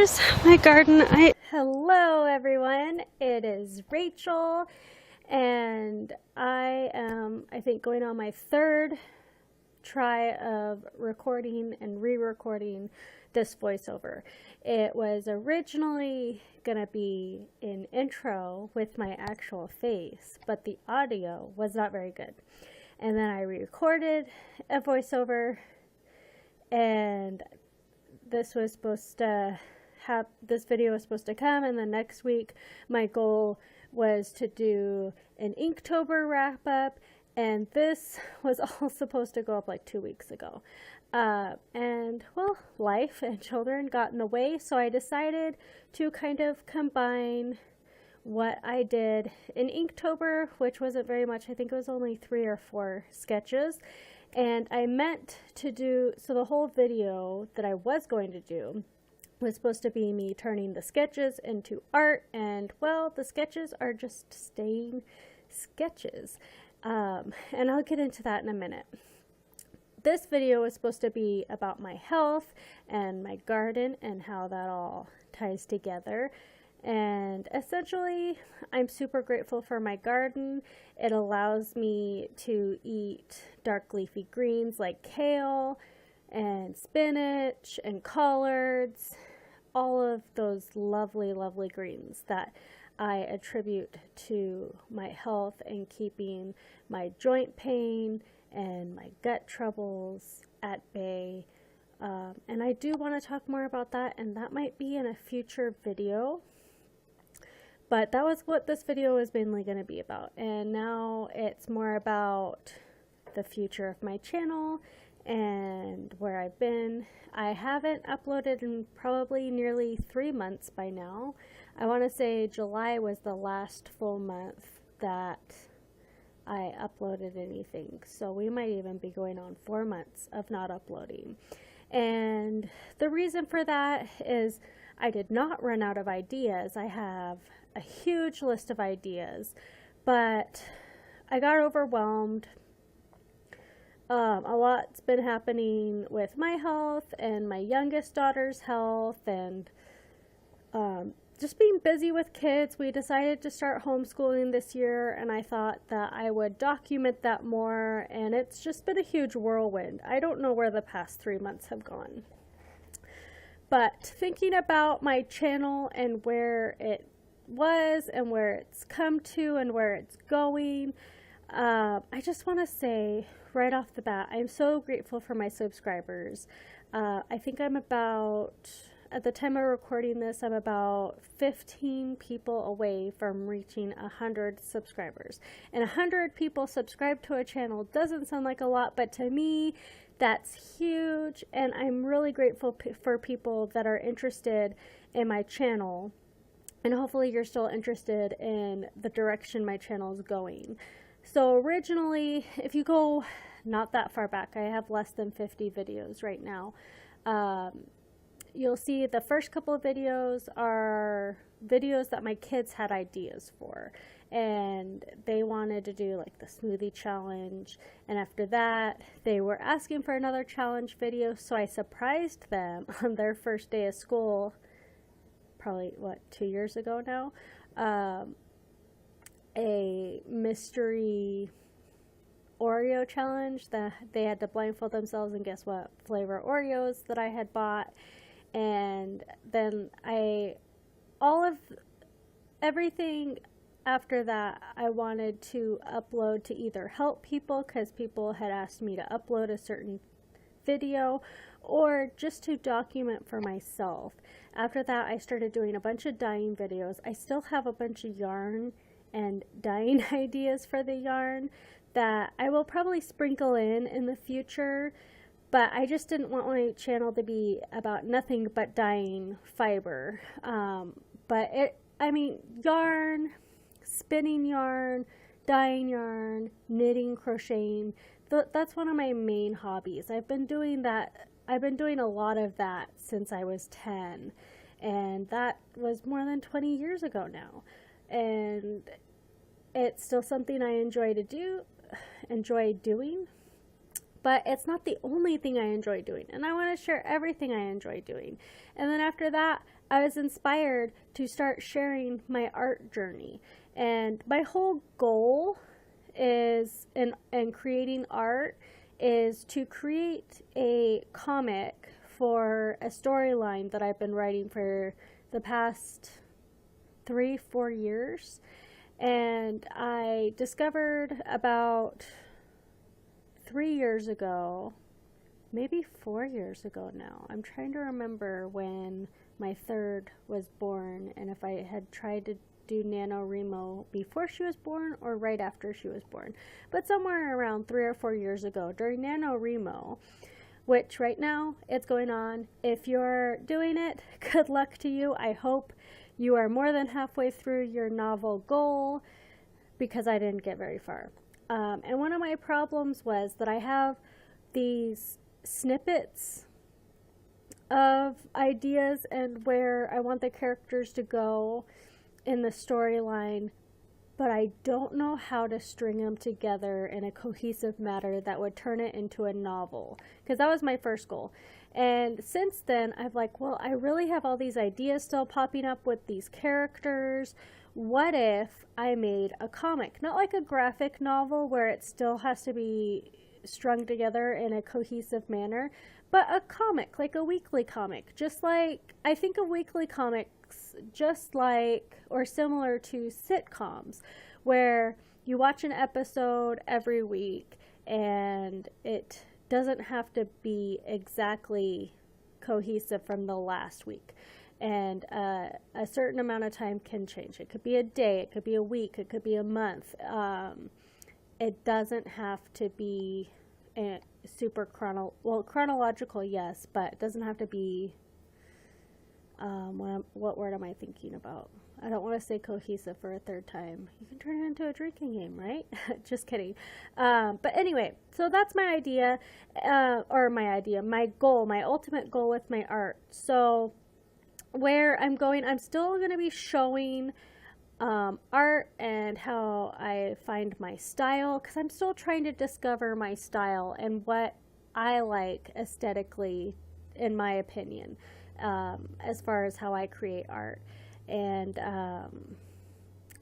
here's my garden. Hello everyone, it is Rachel, and I think going on my third try of recording and re-recording this voiceover. It was originally gonna be an intro with my actual face, but the audio was not very good. And then I re-recorded a voiceover, and this was supposed to have, this video was supposed to come, and then next week my goal was to do an Inktober wrap up, and this was all supposed to go up like 2 weeks ago. And well, life and children got in the way, so I decided to kind of combine what I did in Inktober, which wasn't very much. I think it was only 3 or 4 sketches. And I meant to do, so the whole video that I was going to do was supposed to be me turning the sketches into art, and well, the sketches are just staying sketches. And I'll get into that in a minute. This video was supposed to be about my health and my garden and how that all ties together. And essentially, I'm super grateful for my garden. It allows me to eat dark leafy greens like kale and spinach and collards, all of those lovely, lovely greens that I attribute to my health and keeping my joint pain and my gut troubles at bay. And I do want to talk more about that, and that might be in a future video. But that was what this video was mainly going to be about. And now it's more about the future of my channel and where I've been. I haven't uploaded in probably nearly 3 months by now. I want to say July was the last full month that I uploaded anything. So we might even be going on 4 months of not uploading. And the reason for that is I did not run out of ideas. I have a huge list of ideas, but I got overwhelmed. A lot's been happening with my health and my youngest daughter's health, and just being busy with kids. We decided to start homeschooling this year, and I thought that I would document that more, and it's just been a huge whirlwind. I don't know where the past 3 months have gone. But thinking about my channel and where it was and where it's come to and where it's going, I just want to say right off the bat, I'm so grateful for my subscribers. I think I'm about, at the time of recording this, I'm about 15 people away from reaching 100 subscribers. And 100 people subscribe to a channel doesn't sound like a lot, but to me, that's huge. And I'm really grateful for people that are interested in my channel. And hopefully you're still interested in the direction my channel is going. So originally, if you go not that far back, I have less than 50 videos right now. You'll see the first couple of videos are videos that my kids had ideas for. And they wanted to do like the smoothie challenge. And after that, they were asking for another challenge video. So I surprised them on their first day of school, probably, 2 years ago now, a mystery Oreo challenge that they had to blindfold themselves and guess what flavor Oreos that I had bought. And then everything after that, I wanted to upload to either help people because people had asked me to upload a certain video, or just to document for myself. After that, I started doing a bunch of dyeing videos. I still have a bunch of yarn and dyeing ideas for the yarn that I will probably sprinkle in the future, but I just didn't want my channel to be about nothing but dyeing fiber. Yarn, spinning yarn, dyeing yarn, knitting, crocheting, that's one of my main hobbies. I've been doing a lot of that since I was 10, and that was more than 20 years ago now. And it's still something I enjoy doing, But it's not the only thing I enjoy doing, and I want to share everything I enjoy doing. And then after that, I was inspired to start sharing my art journey. And my whole goal is in creating art is to create a comic for a storyline that I've been writing for the past 3-4 years. And I discovered about 3 years ago, maybe 4 years ago now. I'm trying to remember when my third was born and if I had tried to do NaNoWriMo before she was born or right after she was born. But somewhere around 3 or 4 years ago during NaNoWriMo, which right now it's going on. If you're doing it, good luck to you. I hope you are more than halfway through your novel goal, because I didn't get very far. And one of my problems was that I have these snippets of ideas and where I want the characters to go in the storyline, but I don't know how to string them together in a cohesive manner that would turn it into a novel, because that was my first goal. And since then, I've like, well, I really have all these ideas still popping up with these characters. What if I made a comic? Not like a graphic novel where it still has to be strung together in a cohesive manner, but a comic, like a weekly comic. Just like, I think of weekly comics just like, or similar to sitcoms, where you watch an episode every week and it doesn't have to be exactly cohesive from the last week. And a certain amount of time can change. It could be a day, it could be a week, it could be a month. It doesn't have to be super chronological, yes, but it doesn't have to be, what word am I thinking about? I don't want to say cohesive for a third time. You can turn it into a drinking game, right? Just kidding. But anyway, so that's my idea, my goal, my ultimate goal with my art. So where I'm going, I'm still going to be showing art and how I find my style, because I'm still trying to discover my style and what I like aesthetically, in my opinion, as far as how I create art. And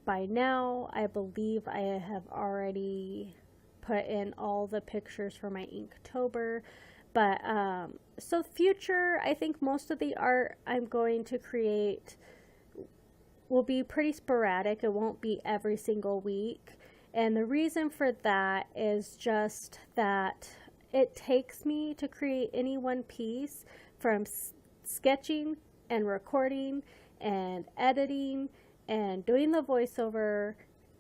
by now, I believe I have already put in all the pictures for my Inktober. But so future, I think most of the art I'm going to create will be pretty sporadic. It won't be every single week. And the reason for that is just that it takes me to create any one piece, from sketching and recording and editing and doing the voiceover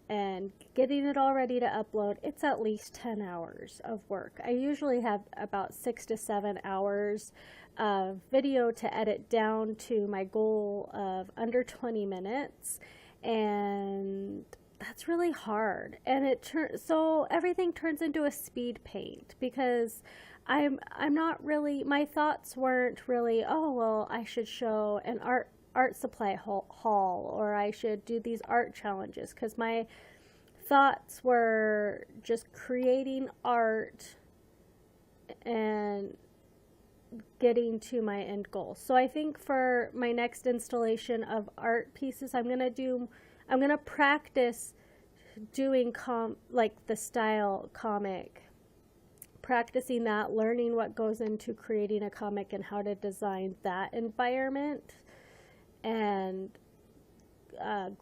and getting it all ready to upload. It's at least 10 hours of work. I usually have about 6 to 7 hours of video to edit down to my goal of under 20 minutes. And that's really hard. And so everything turns into a speed paint, because I'm not really, my thoughts weren't really, oh, well, I should show an art supply haul, or I should do these art challenges, because my thoughts were just creating art and getting to my end goal. So I think for my next installation of art pieces, I'm gonna practice doing like the style comic, practicing that, learning what goes into creating a comic and how to design that environment, and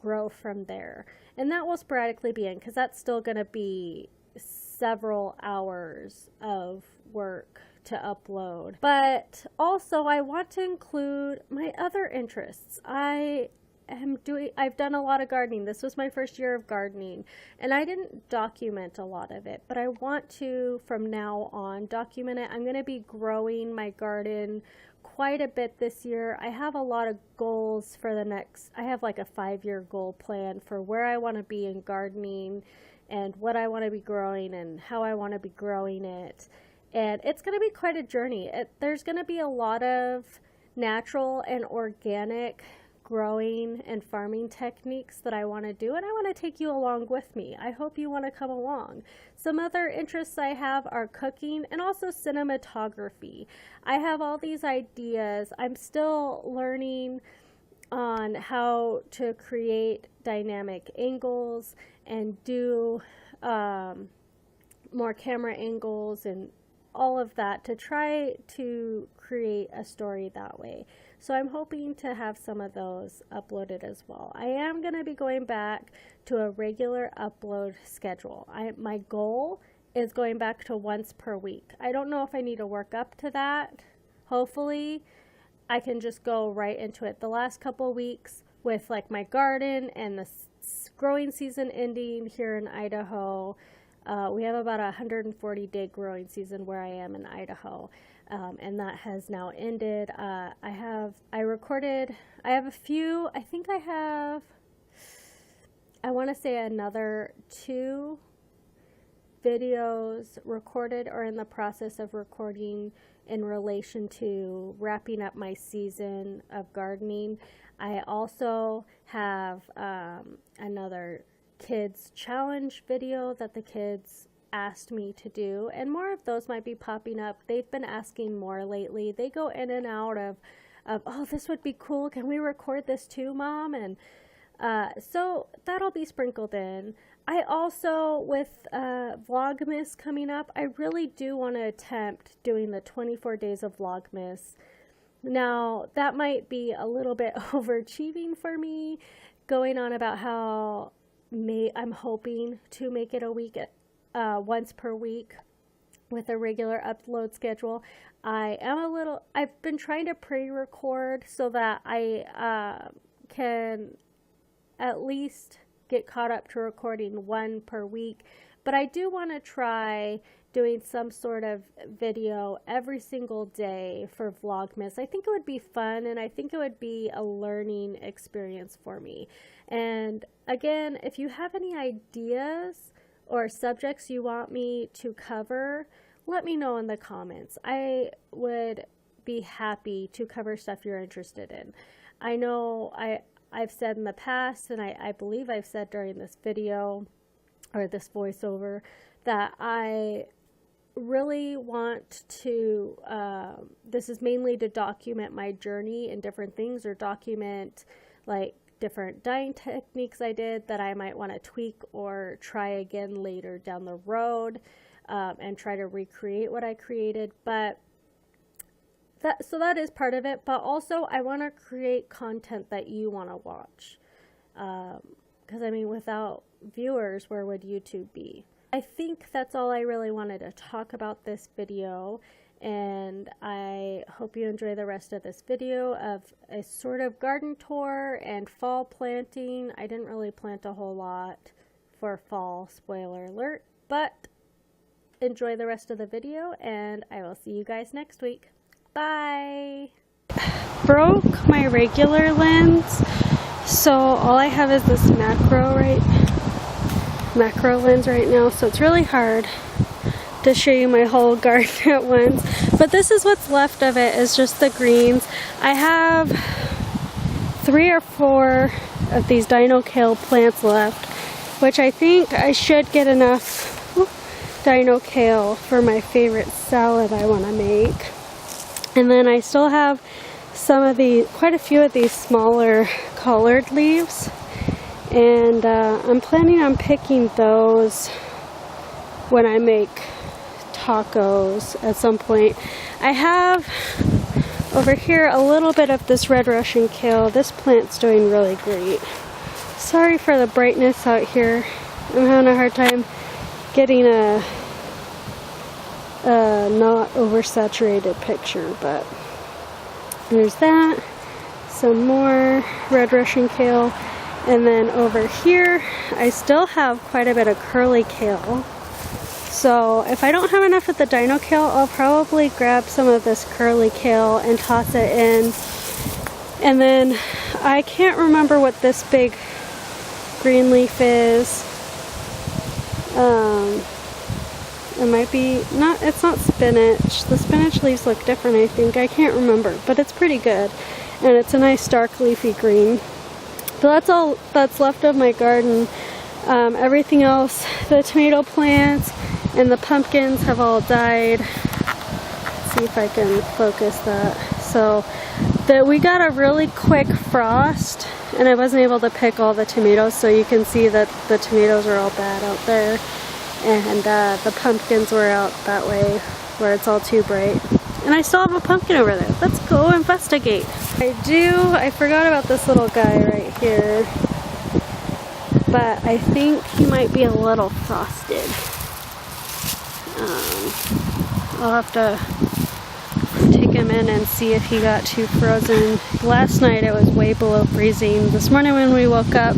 grow from there. And that will sporadically be in, because that's still going to be several hours of work to upload. But also I want to include my other interests. I've done a lot of gardening. This was my first year of gardening, and I didn't document a lot of it, but I want to from now on document it. I'm going to be growing my garden quite a bit this year. I have a lot of goals for I have like a 5-year goal plan for where I want to be in gardening and what I want to be growing and how I want to be growing it. And it's going to be quite a journey. There's going to be a lot of natural and organic growing and farming techniques that I want to do, and I want to take you along with me. I hope you want to come along. Some other interests I have are cooking and also cinematography. I have all these ideas. I'm still learning on how to create dynamic angles and do more camera angles and all of that to try to create a story that way. So I'm hoping to have some of those uploaded as well. I am going to be going back to a regular upload schedule. My goal is going back to once per week. I don't know if I need to work up to that. Hopefully I can just go right into it. The last couple weeks with like my garden and the growing season ending here in Idaho, we have about a 140-day growing season where I am in Idaho, and that has now ended. I have a few, I want to say another 2 videos recorded or in the process of recording in relation to wrapping up my season of gardening. I also have another kids challenge video that the kids asked me to do, and more of those might be popping up. They've been asking more lately. They go in and out of oh, this would be cool, can we record this too, Mom? And so that'll be sprinkled in. I also, with Vlogmas coming up, I really do want to attempt doing the 24 days of Vlogmas. Now that might be a little bit overachieving for me, going on about how I'm hoping to make it a week, once per week with a regular upload schedule. I've been trying to pre-record so that I can at least get caught up to recording 1 per week, but I do want to try doing some sort of video every single day for Vlogmas. I think it would be fun, and I think it would be a learning experience for me. And again, if you have any ideas or subjects you want me to cover, let me know in the comments. I would be happy to cover stuff you're interested in. I know I've said in the past, and I believe I've said during this video or this voiceover, that I really want to, this is mainly to document my journey in different things, or document like different dyeing techniques I did that I might want to tweak or try again later down the road, and try to recreate what I created. But so that is part of it, but also I want to create content that you want to watch, because I mean, without viewers, where would YouTube be? I think that's all I really wanted to talk about this video, and I hope you enjoy the rest of this video of a sort of garden tour and fall planting. I didn't really plant a whole lot for fall, spoiler alert, but enjoy the rest of the video, and I will see you guys next week. Bye! Broke my regular lens, so all I have is this macro lens right now, so it's really hard to show you my whole garden at once. But this is what's left of it, is just the greens. I have 3 or 4 of these dino kale plants left, which I think I should get enough dino kale for my favorite salad I want to make. And then I still have quite a few of these smaller collard leaves, and I'm planning on picking those when I make tacos at some point. I have over here a little bit of this red Russian kale. This plant's doing really great. Sorry for the brightness out here. I'm having a hard time getting a not oversaturated picture, but there's that. Some more red Russian kale. And then over here, I still have quite a bit of curly kale. So if I don't have enough of the dino kale, I'll probably grab some of this curly kale and toss it in. And then I can't remember what this big green leaf is. It might be it's not spinach. The spinach leaves look different, I think. I can't remember, but it's pretty good. and it's a nice dark leafy green. So that's all that's left of my garden. Everything else, the tomato plants and the pumpkins have all died. Let's see if I can focus that. So we got a really quick frost, and I wasn't able to pick all the tomatoes, so you can see that the tomatoes are all bad out there, and the pumpkins were out that way where it's all too bright. And I still have a pumpkin over there. Let's go investigate. I forgot about this little guy right here, but I think he might be a little frosted. I'll have to take him in and see if he got too frozen. Last night it was way below freezing. This morning when we woke up,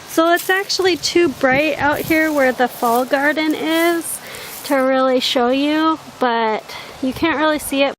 so it's actually too bright out here where the fall garden is to really show you, but you can't really see it.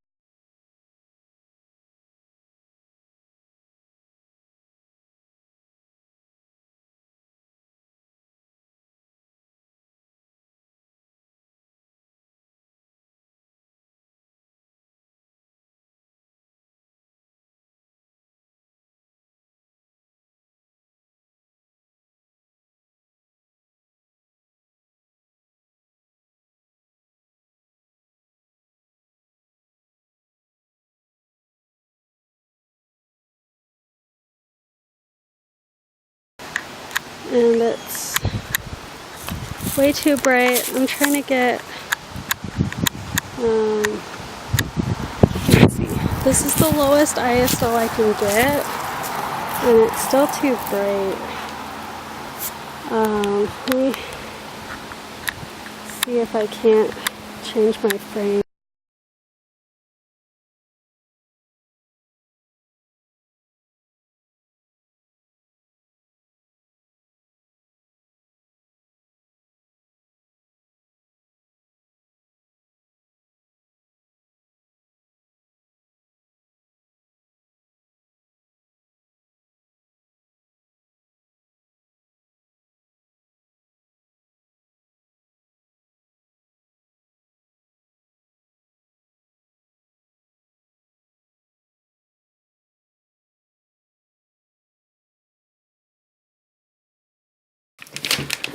And it's way too bright. I'm trying to get, let's see. This is the lowest ISO I can get, and it's still too bright. Let me see if I can't change my frame.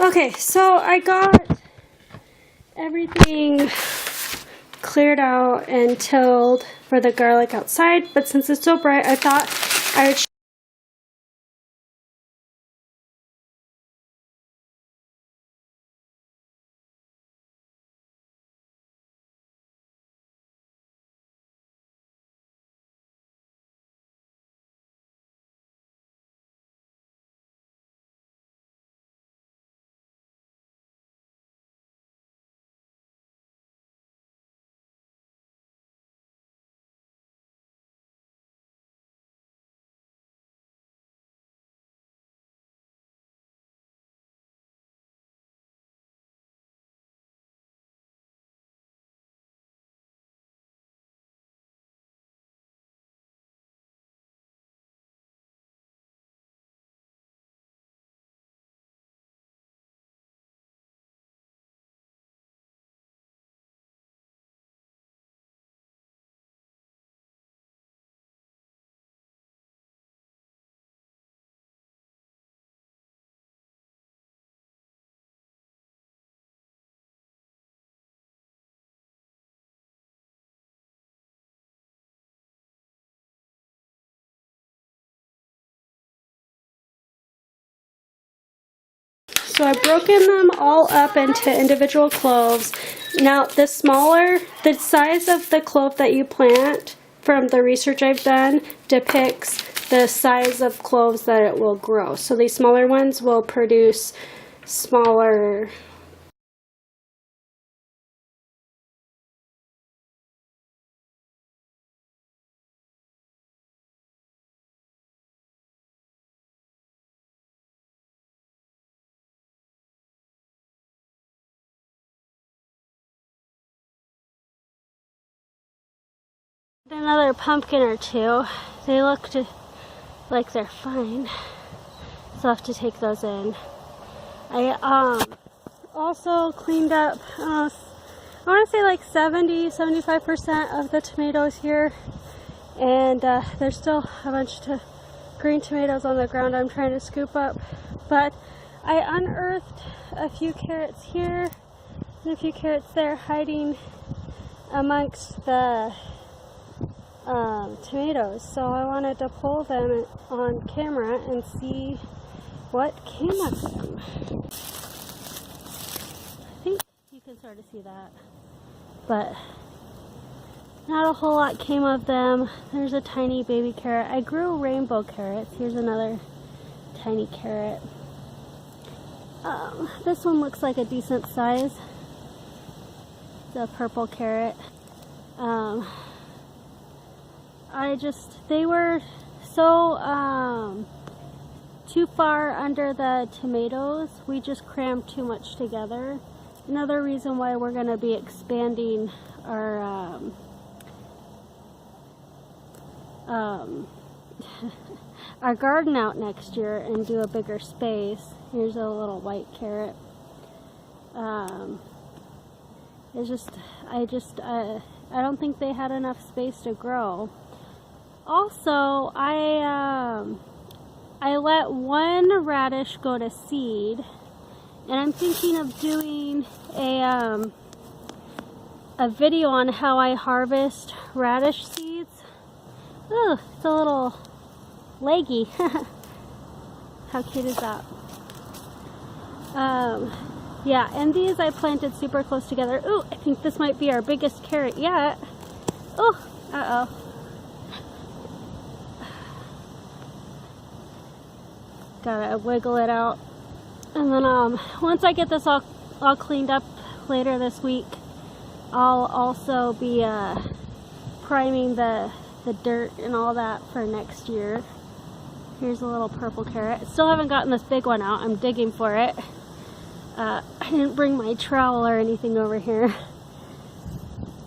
Okay, so I got everything cleared out and tilled for the garlic outside, but since it's so bright, I thought I would So I've broken them all up into individual cloves. Now the size of the clove that you plant, from the research I've done, depicts the size of cloves that it will grow. So these smaller ones will produce smaller. Another pumpkin or two. They look like they're fine. So I have to take those in. I also cleaned up, I want to say like 70-75% of the tomatoes here. And there's still a bunch of green tomatoes on the ground I'm trying to scoop up. But I unearthed a few carrots here and a few carrots there hiding amongst the tomatoes. So I wanted to pull them on camera and see what came of them. I think you can sort of see that, but not a whole lot came of them. There's a tiny baby carrot. I grew rainbow carrots. Here's another tiny carrot. This one looks like a decent size. It's a purple carrot. They were so too far under the tomatoes. We just crammed too much together. Another reason why we're going to be expanding our our garden out next year and do a bigger space. Here's a little white carrot. I don't think they had enough space to grow. Also, I let one radish go to seed, and I'm thinking of doing a video on how I harvest radish seeds. Ooh, it's a little leggy. How cute is that? Yeah, and these I planted super close together. Ooh, I think this might be our biggest carrot yet. Oh, uh-oh. Gotta wiggle it out. And then once I get this all cleaned up later this week, I'll also be priming the dirt and all that for next year. Here's a little purple carrot. Still haven't gotten this big one out. I'm digging for it. I didn't bring my trowel or anything over here.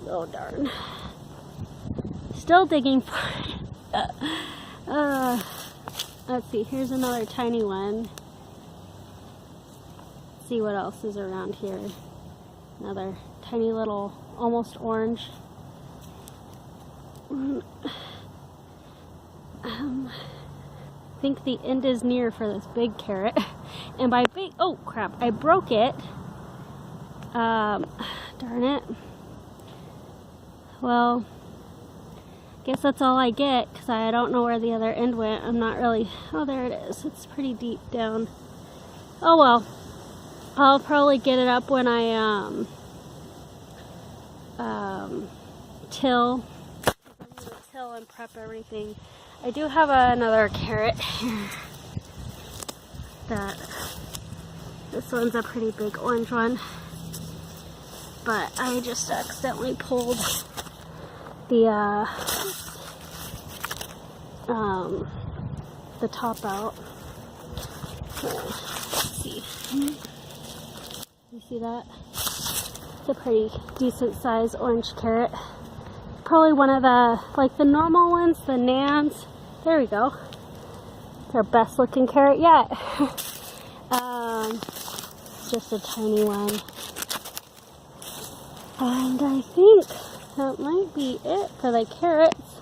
Oh darn. Still digging for it. Let's see, here's another tiny one. Let's see what else is around here. Another tiny little, almost orange. I think the end is near for this big carrot. And by big, oh crap, I broke it. Darn it. Well, guess that's all I get, because I don't know where the other end went. I'm not really, oh there it is. It's pretty deep down. Oh well. I'll probably get it up when I till. I'm gonna till and prep everything. I do have another carrot here. This one's a pretty big orange one, but I just accidentally pulled the top out. Let's see. You see that? It's a pretty decent size orange carrot. Probably one of the, like the normal ones, the Nans. There we go. It's our best looking carrot yet. Just a tiny one. And I think that might be it for the carrots.